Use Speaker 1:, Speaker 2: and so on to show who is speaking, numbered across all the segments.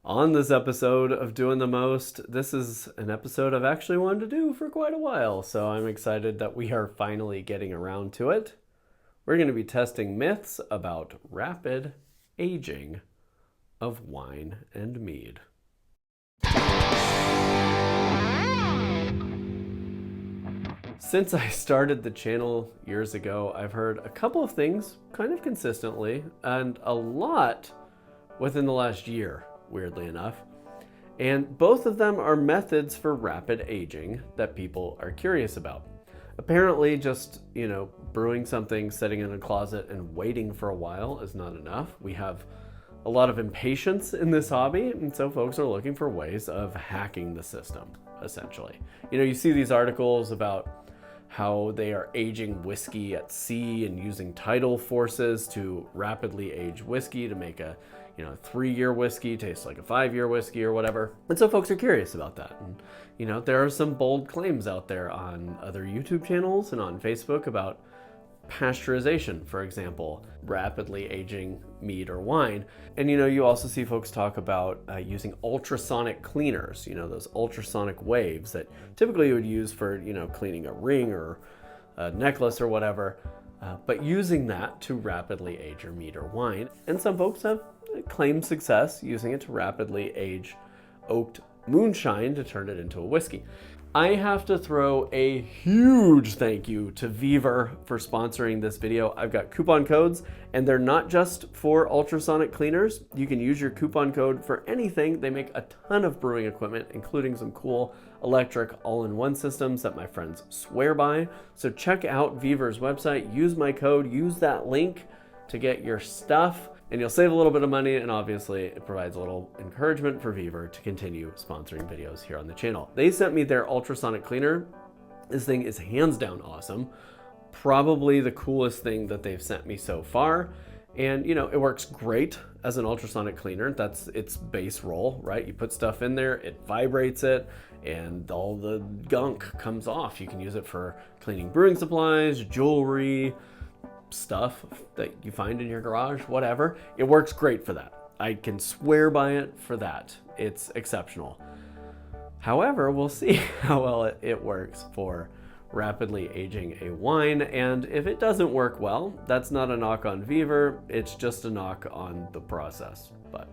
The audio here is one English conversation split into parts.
Speaker 1: On this episode of Doing the Most, this is an episode I've actually wanted to do for quite a while, so I'm excited that we are finally getting around to it. We're going to be testing myths about rapid aging of wine and mead. Since I started the channel years ago, I've heard a couple of things kind of consistently, and a lot within the last year, weirdly enough. And both of them are methods for rapid aging that people are curious about. Apparently, just, brewing something, sitting in a closet, and waiting for a while is not enough. We have a lot of impatience in this hobby, and so folks are looking for ways of hacking the system, essentially. You see these articles about how they are aging whiskey at sea and using tidal forces to rapidly age whiskey to make a 3-year whiskey taste like a 5-year whiskey or whatever. And so folks are curious about that. And there are some bold claims out there on other YouTube channels and on Facebook about pasteurization, for example, rapidly aging mead or wine. And you also see folks talk about using ultrasonic cleaners, those ultrasonic waves that typically you would use for cleaning a ring or a necklace or whatever, but using that to rapidly age your mead or wine. And some folks have claimed success using it to rapidly age oaked moonshine to turn it into a whiskey. I have to throw a huge thank you to Vevor for sponsoring this video. I've got coupon codes, and they're not just for ultrasonic cleaners. You can use your coupon code for anything. They make a ton of brewing equipment, including some cool electric all-in-one systems that my friends swear by. So check out Vevor's website, use my code, use that link to get your stuff, and you'll save a little bit of money, and obviously it provides a little encouragement for Vevor to continue sponsoring videos here on the channel. They sent me their ultrasonic cleaner. This thing is hands down awesome. Probably the coolest thing that they've sent me so far. And it works great as an ultrasonic cleaner. That's its base role, right? You put stuff in there, it vibrates it, and all the gunk comes off. You can use it for cleaning brewing supplies, jewelry, stuff that you find in your garage, whatever. It works great for that. I can swear by it for that. It's exceptional. However, we'll see how well it works for rapidly aging a wine, and if it doesn't work well, that's not a knock on Vevor, it's just a knock on the process. But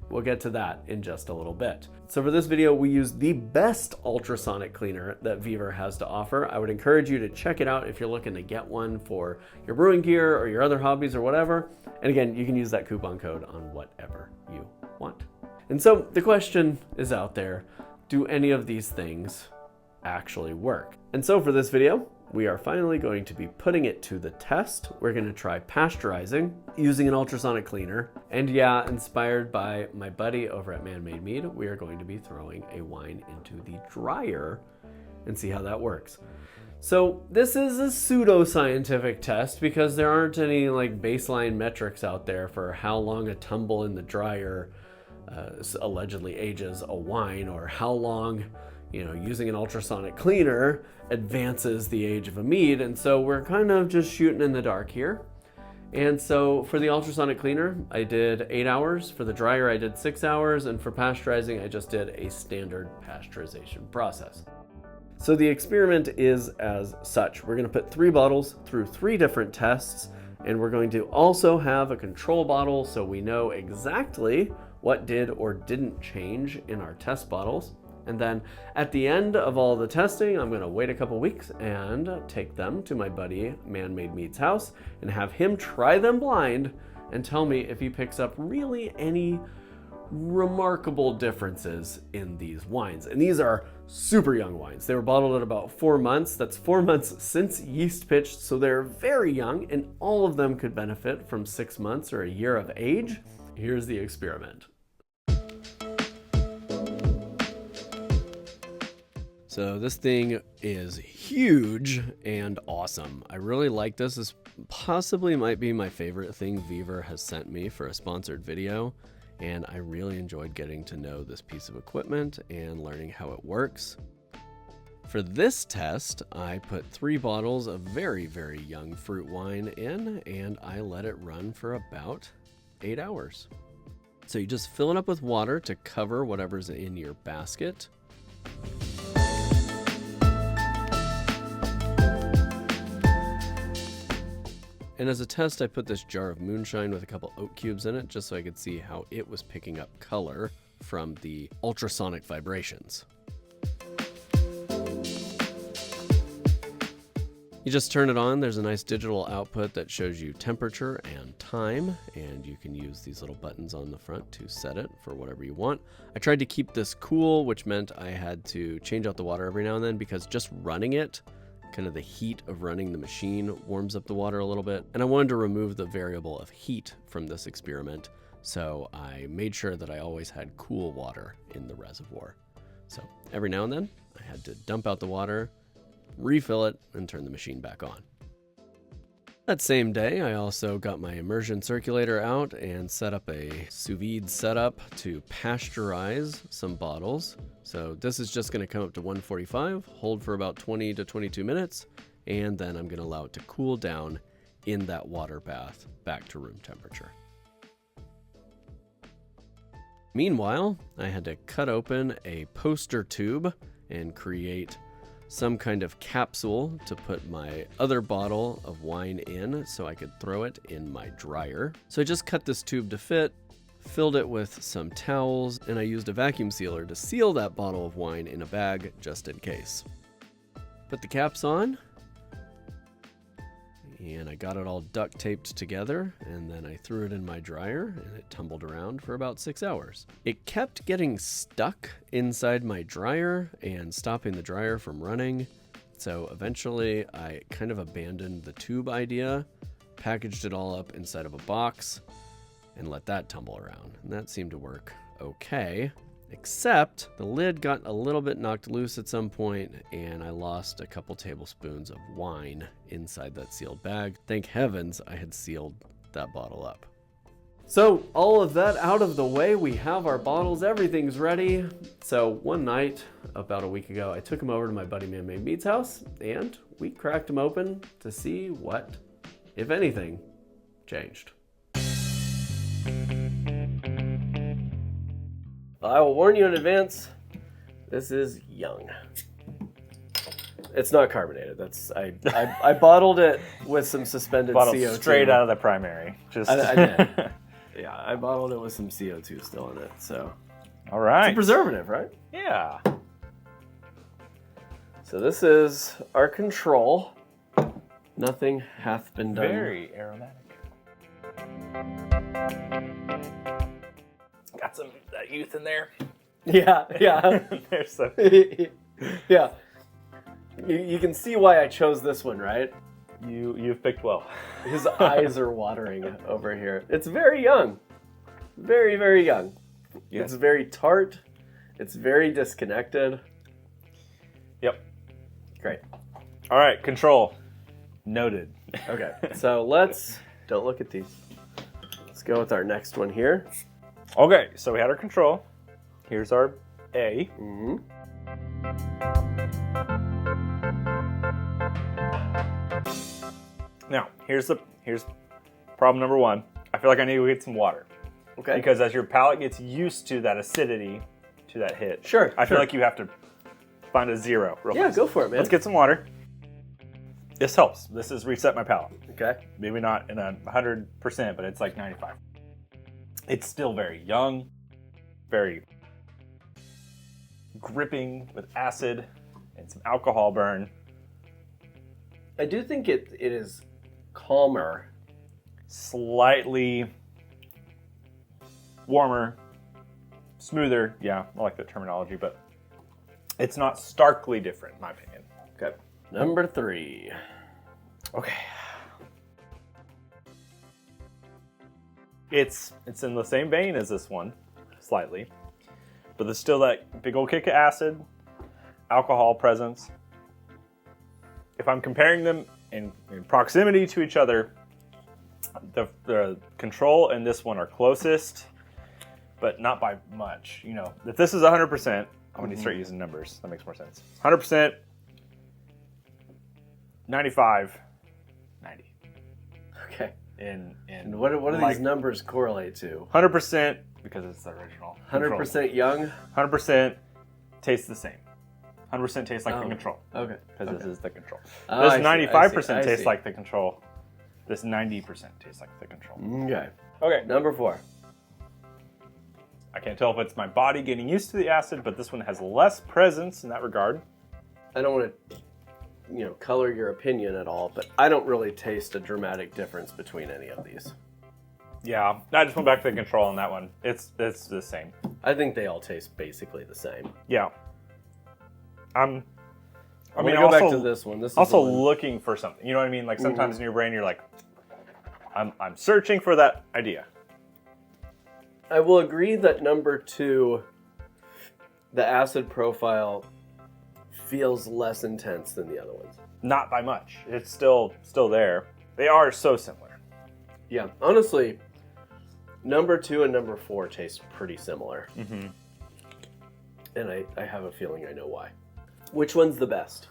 Speaker 1: we'll get to that in just a little bit. So for this video, we use the best ultrasonic cleaner that Vevor has to offer. I would encourage you to check it out if you're looking to get one for your brewing gear or your other hobbies or whatever. And again, you can use that coupon code on whatever you want. And so the question is out there, do any of these things actually work? And so for this video, we are finally going to be putting it to the test. We're going to try pasteurizing using an ultrasonic cleaner. And yeah, inspired by my buddy over at Man-Made Mead, we are going to be throwing a wine into the dryer and see how that works. So this is a pseudo-scientific test because there aren't any baseline metrics out there for how long a tumble in the dryer allegedly ages a wine, or how long using an ultrasonic cleaner advances the age of a mead. And so we're kind of just shooting in the dark here. And so for the ultrasonic cleaner, I did 8 hours. For the dryer, I did 6 hours. And for pasteurizing, I just did a standard pasteurization process. So the experiment is as such. We're going to put 3 bottles through 3 different tests. And we're going to also have a control bottle so we know exactly what did or didn't change in our test bottles. And then at the end of all the testing, I'm going to wait a couple weeks and take them to my buddy Man-Made Mead's house and have him try them blind and tell me if he picks up really any remarkable differences in these wines. And these are super young wines. They were bottled at about 4 months. That's 4 months since yeast pitched, so they're very young, and all of them could benefit from 6 months or a year of age. Here's the experiment. So this thing is huge and awesome. I really like this. This possibly might be my favorite thing Vevor has sent me for a sponsored video, and I really enjoyed getting to know this piece of equipment and learning how it works. For this test, I put 3 bottles of very, very young fruit wine in, and I let it run for about 8 hours. So you just fill it up with water to cover whatever's in your basket. And as a test, I put this jar of moonshine with a couple oat cubes in it just so I could see how it was picking up color from the ultrasonic vibrations. You just turn it on. There's a nice digital output that shows you temperature and time, and you can use these little buttons on the front to set it for whatever you want. I tried to keep this cool, which meant I had to change out the water every now and then because just running it, kind of the heat of running the machine warms up the water a little bit. And I wanted to remove the variable of heat from this experiment, so I made sure that I always had cool water in the reservoir. So every now and then I had to dump out the water, refill it, and turn the machine back on. That same day, I also got my immersion circulator out and set up a sous vide setup to pasteurize some bottles. So this is just going to come up to 145, hold for about 20 to 22 minutes, and then I'm going to allow it to cool down in that water bath back to room temperature. Meanwhile, I had to cut open a poster tube and create some kind of capsule to put my other bottle of wine in so I could throw it in my dryer. So I just cut this tube to fit, filled it with some towels, and I used a vacuum sealer to seal that bottle of wine in a bag just in case. Put the caps on, and I got it all duct taped together, and then I threw it in my dryer and it tumbled around for about 6 hours. It kept getting stuck inside my dryer and stopping the dryer from running. So eventually I kind of abandoned the tube idea, packaged it all up inside of a box, and let that tumble around. And that seemed to work okay. Except the lid got a little bit knocked loose at some point, and I lost a couple tablespoons of wine inside that sealed bag. Thank heavens I had sealed that bottle up. So all of that out of the way, we have our bottles, everything's ready. So one night, about a week ago, I took them over to my buddy Man Made Mead's house, and we cracked them open to see what, if anything, changed. I will warn you in advance, this is young. It's not carbonated. I bottled it with some suspended CO2.
Speaker 2: Straight out of the primary.
Speaker 1: I did. Yeah, I bottled it with some CO2 still in it. So,
Speaker 2: all right.
Speaker 1: It's a preservative, right?
Speaker 2: Yeah.
Speaker 1: So this is our control. Nothing hath been done.
Speaker 2: Very aromatic. Got some of that youth in there.
Speaker 1: Yeah.
Speaker 2: There's some.
Speaker 1: Yeah. You can see why I chose this one, right?
Speaker 2: You've picked well.
Speaker 1: His eyes are watering over here. It's very young. Very, very young. Yeah. It's very tart. It's very disconnected.
Speaker 2: Yep.
Speaker 1: Great.
Speaker 2: All right, control. Noted.
Speaker 1: Okay, so don't look at these. Let's go with our next one here.
Speaker 2: Okay, so we had our control. Here's our A.
Speaker 1: Mm-hmm.
Speaker 2: Now, here's problem number one. I feel like I need to get some water.
Speaker 1: Okay.
Speaker 2: Because as your palate gets used to that acidity, to that hit, I feel like you have to find a zero.
Speaker 1: Yeah, go for it, man.
Speaker 2: Let's get some water. This helps. This has reset my palate.
Speaker 1: Okay.
Speaker 2: Maybe not in 100%, but it's like 95. It's still very young, very gripping with acid and some alcohol burn.
Speaker 1: I do think it is calmer.
Speaker 2: Slightly warmer, smoother. Yeah, I like the terminology, but it's not starkly different, in my opinion.
Speaker 1: Okay. Number 3.
Speaker 2: Okay. It's in the same vein as this one, slightly. But there's still that big old kick of acid, alcohol presence. If I'm comparing them in proximity to each other, the control and this one are closest, but not by much. You know, if this is 100%, I'm going to start using numbers. That makes more sense. 100%, 95, 90.
Speaker 1: Okay.
Speaker 2: And
Speaker 1: what do these numbers correlate to?
Speaker 2: 100% because it's the original.
Speaker 1: 100% young?
Speaker 2: 100% tastes the same. 100% tastes like the control.
Speaker 1: Okay.
Speaker 2: Because this is the control.
Speaker 1: Oh,
Speaker 2: This 95%
Speaker 1: I
Speaker 2: tastes
Speaker 1: see.
Speaker 2: like the control. This 90% tastes like the control.
Speaker 1: Okay.
Speaker 2: Okay.
Speaker 1: Number 4.
Speaker 2: I can't tell if it's my body getting used to the acid, but this one has less presence in that regard.
Speaker 1: I don't want to, color your opinion at all, but I don't really taste a dramatic difference between any of these.
Speaker 2: Yeah, I just went back to the control on that one. It's the same.
Speaker 1: I think they all taste basically the same.
Speaker 2: Yeah.
Speaker 1: I'm gonna go back to this one. This is
Speaker 2: also
Speaker 1: the one.
Speaker 2: looking for something. You know what I mean? Like sometimes in your brain, you're like, I'm searching for that idea.
Speaker 1: I will agree that number 2, the acid profile feels less intense than the other ones.
Speaker 2: Not by much. It's still there. They are so similar.
Speaker 1: Yeah, honestly, number 2 and number 4 taste pretty similar.
Speaker 2: Mm-hmm.
Speaker 1: And I have a feeling I know why. Which one's the best?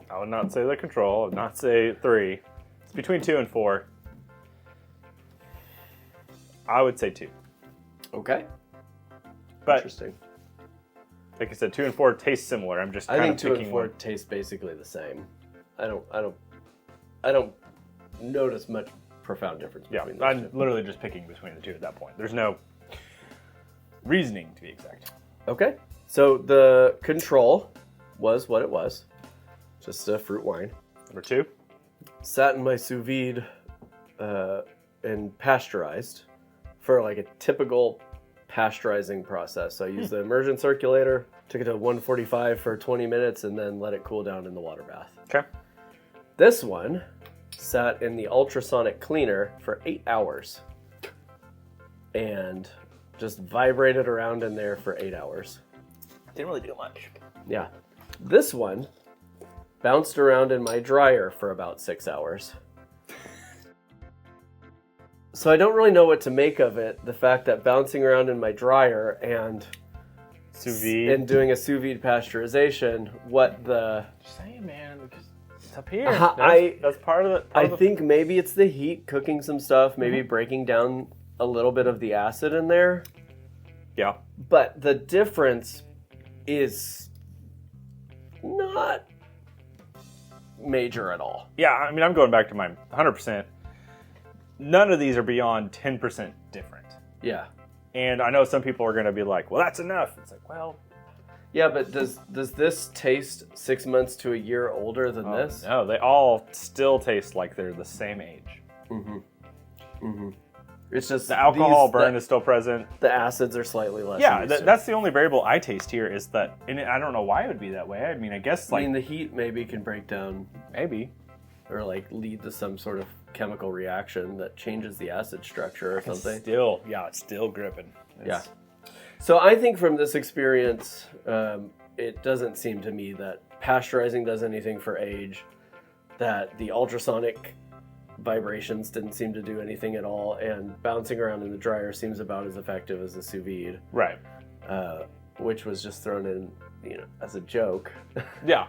Speaker 2: I would not say the control. I would not say 3. It's between 2 and 4. I would say 2.
Speaker 1: Okay.
Speaker 2: But
Speaker 1: Interesting.
Speaker 2: like I said, 2 and 4 taste similar. I'm just
Speaker 1: I
Speaker 2: kind
Speaker 1: think
Speaker 2: of
Speaker 1: 2
Speaker 2: picking
Speaker 1: and 4
Speaker 2: one.
Speaker 1: taste basically the same. I don't notice much profound difference
Speaker 2: Yeah,
Speaker 1: between
Speaker 2: I'm
Speaker 1: those two.
Speaker 2: literally just picking between the two at that point. There's no reasoning, to be exact.
Speaker 1: Okay. So the control was what it was. Just a fruit wine.
Speaker 2: Number 2.
Speaker 1: Sat in my sous vide and pasteurized for like a typical pasteurizing process. So I used the immersion circulator, took it to 145 for 20 minutes, and then let it cool down in the water bath.
Speaker 2: Okay.
Speaker 1: This one sat in the ultrasonic cleaner for 8 hours and just vibrated around in there for 8 hours.
Speaker 2: Didn't really do much.
Speaker 1: Yeah. This one bounced around in my dryer for about 6 hours. So I don't really know what to make of it. The fact that bouncing around in my dryer and
Speaker 2: Sous vide.
Speaker 1: and doing a sous vide pasteurization, what the...
Speaker 2: Just saying, man, because it's up here. That's part of it.
Speaker 1: I think maybe it's the heat cooking some stuff, maybe breaking down a little bit of the acid in there.
Speaker 2: Yeah.
Speaker 1: But the difference is not major at all.
Speaker 2: Yeah, I mean, I'm going back to my 100%. None of these are beyond 10% different.
Speaker 1: Yeah.
Speaker 2: And I know some people are going to be like, well, that's enough. It's like, well...
Speaker 1: Yeah, but does this taste 6 months to a year older than this?
Speaker 2: No, they all still taste like they're the same age.
Speaker 1: Mm-hmm. Mm-hmm. It's just
Speaker 2: The alcohol burn is still present.
Speaker 1: The acids are slightly less.
Speaker 2: Yeah, that's the only variable I taste here is that, and I don't know why it would be that way. I mean, I guess like...
Speaker 1: I mean, the heat maybe can break down...
Speaker 2: Maybe.
Speaker 1: Or like lead to some sort of chemical reaction that changes the acid structure or something.
Speaker 2: It's still gripping.
Speaker 1: Yeah. So I think from this experience, it doesn't seem to me that pasteurizing does anything for age, that the ultrasonic vibrations didn't seem to do anything at all, and bouncing around in the dryer seems about as effective as the sous vide.
Speaker 2: Right.
Speaker 1: Which was just thrown in, as a joke.
Speaker 2: Yeah.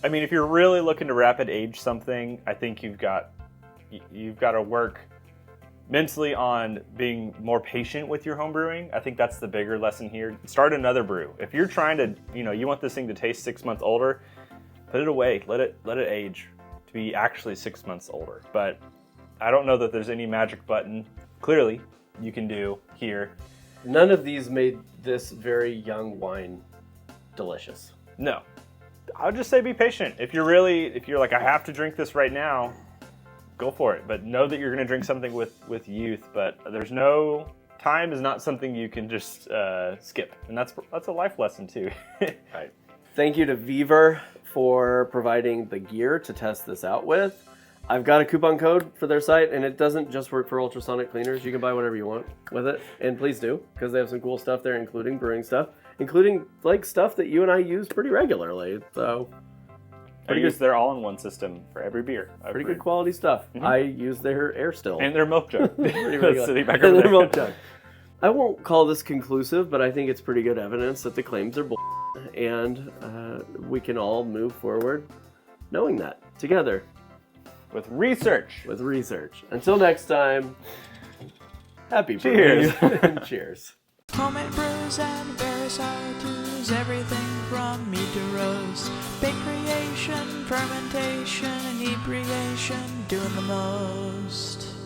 Speaker 2: I mean, if you're really looking to rapid age something, I think you've got to work mentally on being more patient with your home brewing. I think that's the bigger lesson here. Start another brew. If you're trying to, you want this thing to taste 6 months older, put it away. Let it age to be actually 6 months older. But I don't know that there's any magic button. Clearly, you can do here.
Speaker 1: None of these made this very young wine delicious.
Speaker 2: No. I would just say be patient. If you're like, I have to drink this right now, go for it. But know that you're going to drink something with youth. But time is not something you can just skip. And that's a life lesson too.
Speaker 1: Right. Thank you to Vevor for providing the gear to test this out with. I've got a coupon code for their site, and it doesn't just work for ultrasonic cleaners. You can buy whatever you want with it, and please do, because they have some cool stuff there, including brewing stuff, including like stuff that you and I use pretty regularly. So
Speaker 2: I use their all-in-one system for every beer.
Speaker 1: Pretty good quality stuff. Mm-hmm. I use their air still.
Speaker 2: And their milk jug.
Speaker 1: Sitting back over there. Milk jug. I won't call this conclusive, but I think it's pretty good evidence that the claims are bull, and we can all move forward knowing that together.
Speaker 2: With research.
Speaker 1: Until next time, happy brewing.
Speaker 2: Cheers.
Speaker 1: Cheers.
Speaker 3: Homemade brews and various how-tos, everything from mead to roast. Bake creation, fermentation, inebriation, doing the most.